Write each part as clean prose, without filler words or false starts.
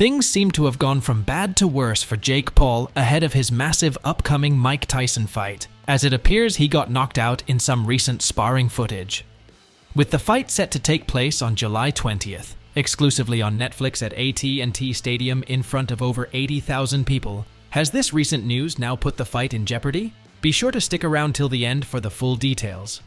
Things seem to have gone from bad to worse for Jake Paul ahead of his massive upcoming Mike Tyson fight, as it appears he got knocked out in some recent sparring footage. With the fight set to take place on July 20th, exclusively on Netflix at AT&T Stadium in front of over 80,000 people, has this recent news now put the fight in jeopardy? Be sure to stick around till the end for the full details.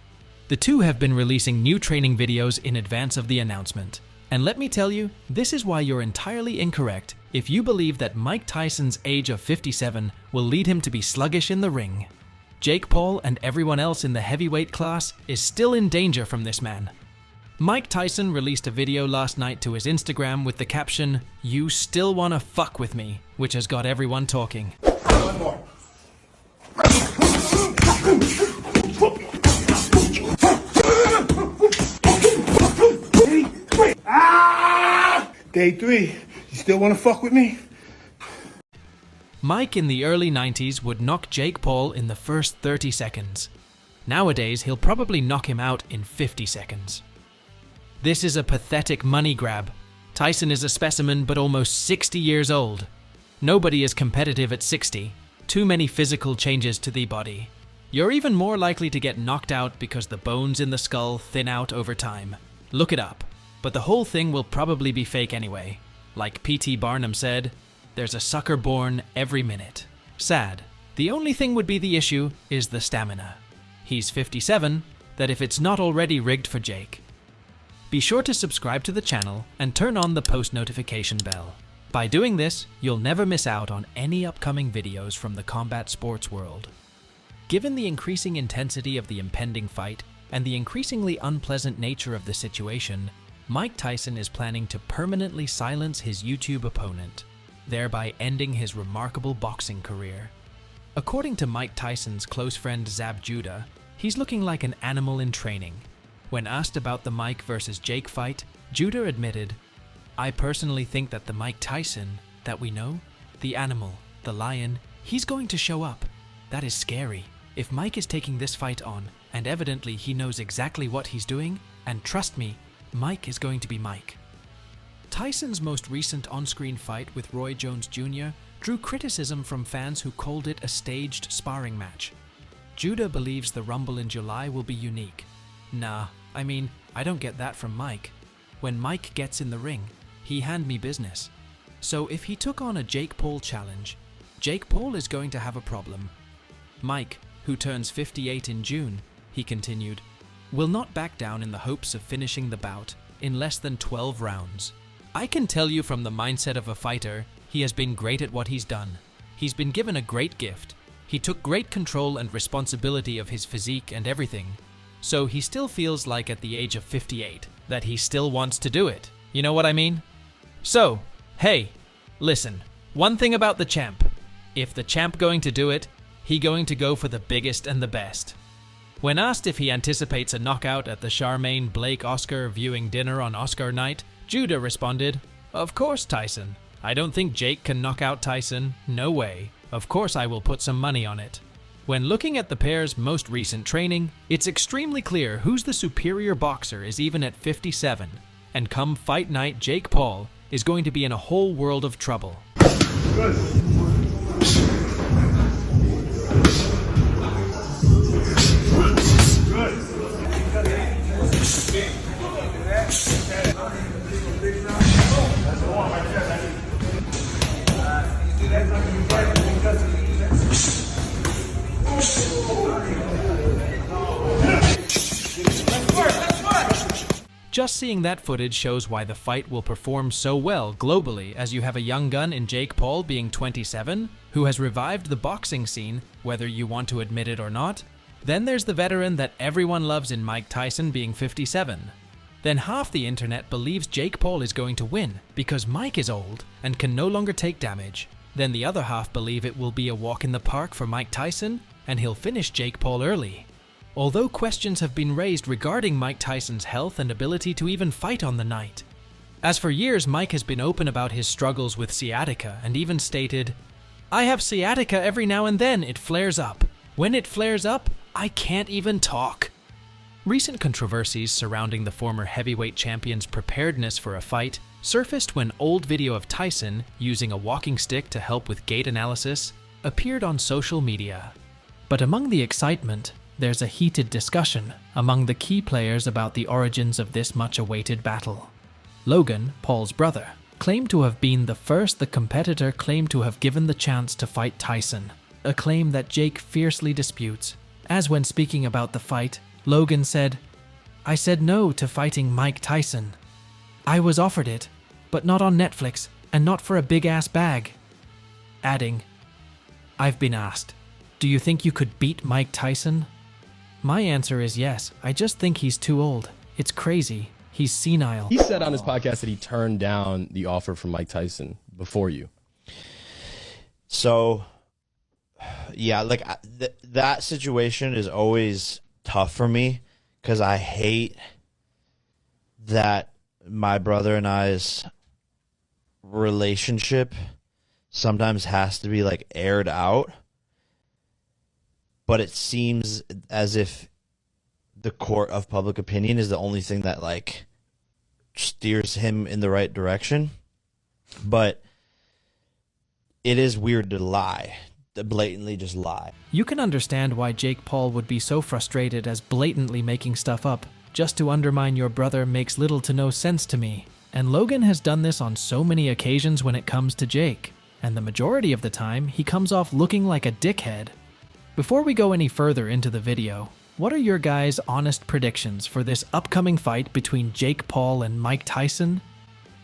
The two have been releasing new training videos in advance of the announcement. And let me tell you, this is why you're entirely incorrect if you believe that Mike Tyson's age of 57 will lead him to be sluggish in the ring. Jake Paul and everyone else in the heavyweight class is still in danger from this man. Mike Tyson released a video last night to his Instagram with the caption, "You still wanna fuck with me," which has got everyone talking. One more. Day 3, you still want to fuck with me? Mike in the early 90s would knock Jake Paul in the first 30 seconds. Nowadays, he'll probably knock him out in 50 seconds. This is a pathetic money grab. Tyson is a specimen but almost 60 years old. Nobody is competitive at 60. Too many physical changes to the body. You're even more likely to get knocked out because the bones in the skull thin out over time. Look it up. But the whole thing will probably be fake anyway. Like P.T. Barnum said, there's a sucker born every minute. Sad. The only thing would be the issue is the stamina. He's 57, that if it's not already rigged for Jake. Be sure to subscribe to the channel and turn on the post notification bell. By doing this, you'll never miss out on any upcoming videos from the combat sports world. Given the increasing intensity of the impending fight and the increasingly unpleasant nature of the situation, Mike Tyson is planning to permanently silence his YouTube opponent, thereby ending his remarkable boxing career. According to Mike Tyson's close friend Zab Judah, he's looking like an animal in training. When asked about the Mike versus Jake fight, Judah admitted, "I personally think that the Mike Tyson that we know, the animal, the lion, he's going to show up. That is scary. If Mike is taking this fight on, and evidently he knows exactly what he's doing, and trust me, Mike is going to be Mike." Tyson's most recent on-screen fight with Roy Jones Jr. drew criticism from fans who called it a staged sparring match. Judah believes the Rumble in July will be unique. Nah, I don't get that from Mike. When Mike gets in the ring, he hand me business. So if he took on a Jake Paul challenge, Jake Paul is going to have a problem. Mike, who turns 58 in June, he continued, will not back down in the hopes of finishing the bout in less than 12 rounds. I can tell you from the mindset of a fighter, he has been great at what he's done. He's been given a great gift. He took great control and responsibility of his physique and everything. So he still feels like at the age of 58 that he still wants to do it. You know what I mean? So, hey, listen, one thing about the champ. If the champ going to do it, he going to go for the biggest and the best. When asked if he anticipates a knockout at the Charmaine Blake-Oscar viewing dinner on Oscar night, Judah responded, "Of course, Tyson. I don't think Jake can knock out Tyson. No way. Of course I will put some money on it." When looking at the pair's most recent training, it's extremely clear who's the superior boxer is even at 57. And come fight night, Jake Paul is going to be in a whole world of trouble. Good. Just seeing that footage shows why the fight will perform so well globally, as you have a young gun in Jake Paul being 27, who has revived the boxing scene, whether you want to admit it or not. Then there's the veteran that everyone loves in Mike Tyson being 57. Then half the internet believes Jake Paul is going to win because Mike is old and can no longer take damage. Then the other half believe it will be a walk in the park for Mike Tyson and he'll finish Jake Paul early. Although questions have been raised regarding Mike Tyson's health and ability to even fight on the night. As for years, Mike has been open about his struggles with sciatica and even stated, "I have sciatica every now and then, it flares up. When it flares up, I can't even talk." Recent controversies surrounding the former heavyweight champion's preparedness for a fight surfaced when old video of Tyson using a walking stick to help with gait analysis appeared on social media. But among the excitement, there's a heated discussion among the key players about the origins of this much-awaited battle. Logan, Paul's brother, claimed to have been the first the competitor claimed to have given the chance to fight Tyson, a claim that Jake fiercely disputes, as when speaking about the fight, Logan said, "I said no to fighting Mike Tyson. I was offered it, but not on Netflix and not for a big-ass bag." Adding, "I've been asked, do you think you could beat Mike Tyson? My answer is yes. I just think he's too old. It's crazy. He's senile." He said on his podcast that he turned down the offer from Mike Tyson before you. So, yeah, like that situation is always tough for me because I hate that my brother and I's relationship sometimes has to be like aired out. But it seems as if the court of public opinion is the only thing that like steers him in the right direction. But it is weird to lie, to blatantly just lie. You can understand why Jake Paul would be so frustrated, as blatantly making stuff up just to undermine your brother makes little to no sense to me. And Logan has done this on so many occasions when it comes to Jake, and the majority of the time he comes off looking like a dickhead. Before we go any further into the video, what are your guys' honest predictions for this upcoming fight between Jake Paul and Mike Tyson?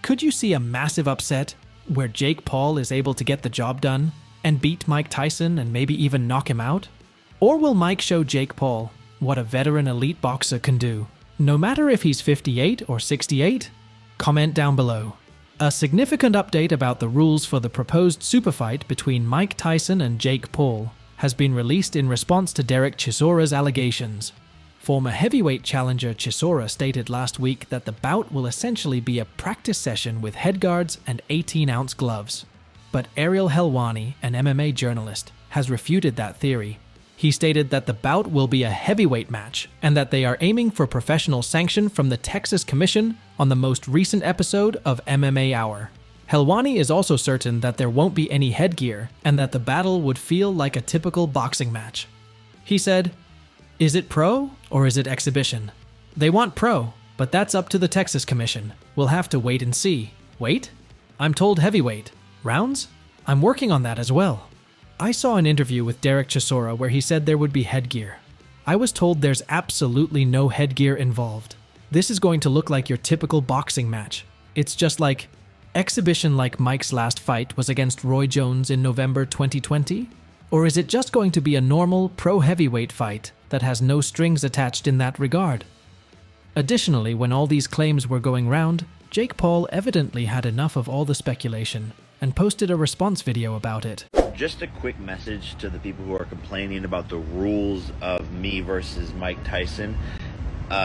Could you see a massive upset where Jake Paul is able to get the job done and beat Mike Tyson and maybe even knock him out? Or will Mike show Jake Paul what a veteran elite boxer can do, no matter if he's 58 or 68? Comment down below. A significant update about the rules for the proposed super fight between Mike Tyson and Jake Paul has been released in response to Derek Chisora's allegations. Former heavyweight challenger Chisora stated last week that the bout will essentially be a practice session with headguards and 18-ounce gloves. But Ariel Helwani, an MMA journalist, has refuted that theory. He stated that the bout will be a heavyweight match and that they are aiming for professional sanction from the Texas Commission on the most recent episode of MMA Hour. Helwani is also certain that there won't be any headgear and that the battle would feel like a typical boxing match. He said, "Is it pro or is it exhibition? They want pro, but that's up to the Texas Commission. We'll have to wait and see." Wait? I'm told heavyweight. Rounds? I'm working on that as well. I saw an interview with Derek Chisora where he said there would be headgear. I was told there's absolutely no headgear involved. This is going to look like your typical boxing match. It's just like exhibition, like Mike's last fight was against Roy Jones in November 2020? Or is it just going to be a normal pro heavyweight fight that has no strings attached in that regard? Additionally, when all these claims were going round, Jake Paul evidently had enough of all the speculation and posted a response video about it. Just a quick message to the people who are complaining about the rules of me versus Mike Tyson.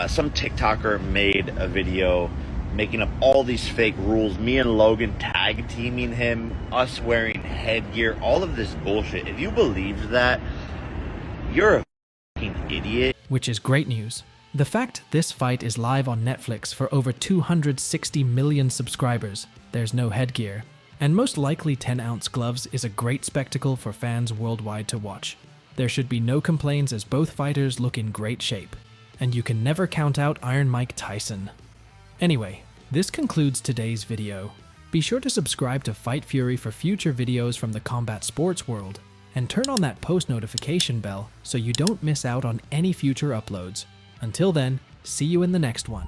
Some TikToker made a video making up all these fake rules, me and Logan tag teaming him, us wearing headgear, all of this bullshit. If you believed that, you're a fucking idiot. Which is great news. The fact this fight is live on Netflix for over 260 million subscribers, there's no headgear, and most likely 10-ounce gloves is a great spectacle for fans worldwide to watch. There should be no complaints as both fighters look in great shape, and you can never count out Iron Mike Tyson. Anyway, this concludes today's video. Be sure to subscribe to Fight Fury for future videos from the combat sports world, and turn on that post notification bell so you don't miss out on any future uploads. Until then, see you in the next one.